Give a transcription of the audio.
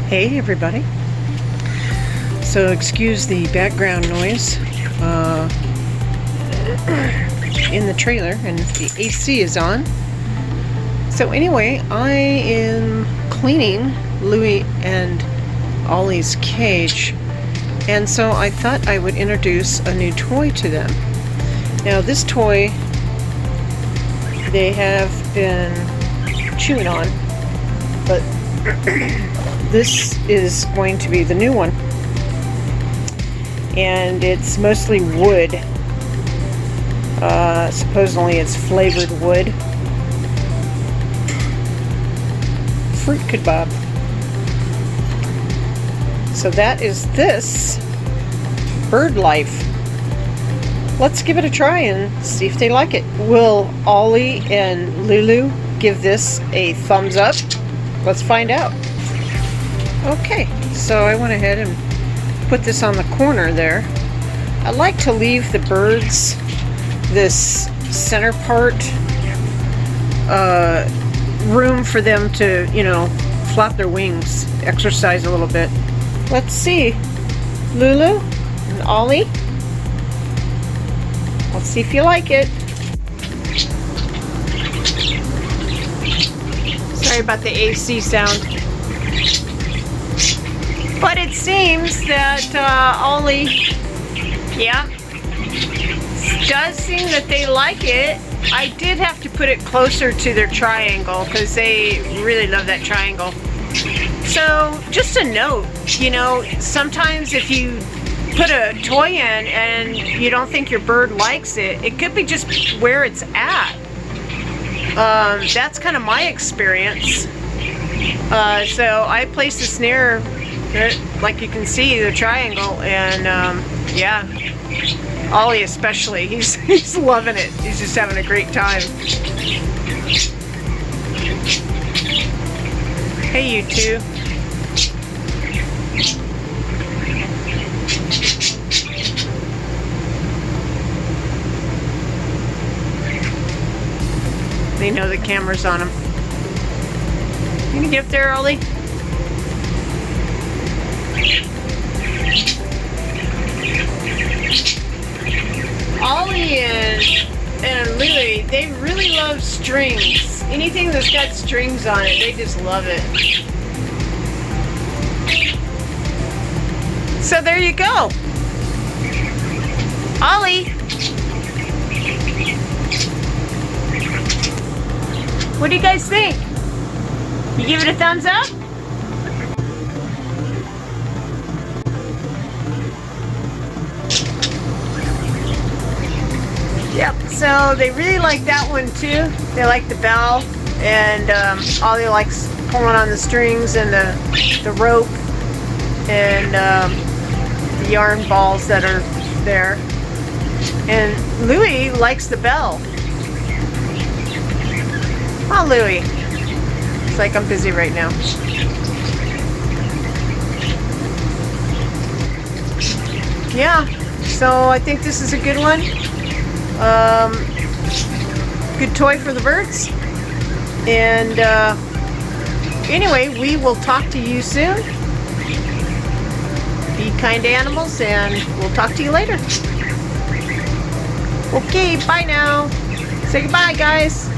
Hey everybody. So excuse the background noise in the trailer, and the AC is on. So anyway, I am cleaning Lulu and Ollie's cage, and so I thought I would introduce a new toy to them. Now this toy they have been chewing on, but this is going to be the new one, and it's mostly wood. Supposedly it's flavored wood. Fruit kebab. So that is this bird life. Let's give it a try and see if they like it. Will Ollie and Lulu give this a thumbs up? Let's find out. Okay, so I went ahead and put this on the corner there. I like to leave the birds this center part, room for them to, flap their wings, exercise a little bit. Let's see, Lulu and Ollie. Let's see if you like it. Sorry about the AC sound. But it seems that Ollie, does seem that they like it. I did have to put it closer to their triangle because they really love that triangle. So just a note, sometimes if you put a toy in and you don't think your bird likes it, it could be just where it's at. That's kind of my experience. So I placed a snare, like you can see, the triangle, and Ollie especially, he's loving it. He's just having a great time. Hey, you two. They know the camera's on them. You gonna get up there, Ollie? Ollie and Lily, they really love strings. Anything that's got strings on it, they just love it. So there you go. Ollie, what do you guys think? You give it a thumbs up? Yep, so they really like that one too. They like the bell, and Ollie likes pulling on the strings and the rope and the yarn balls that are there. And Louie likes the bell. Oh, Louie. It's like I'm busy right now. Yeah, so I think this is a good one. Good toy for the birds. And anyway, we will talk to you soon. Be kind to animals, and we'll talk to you later. Okay, bye now. Say goodbye, guys.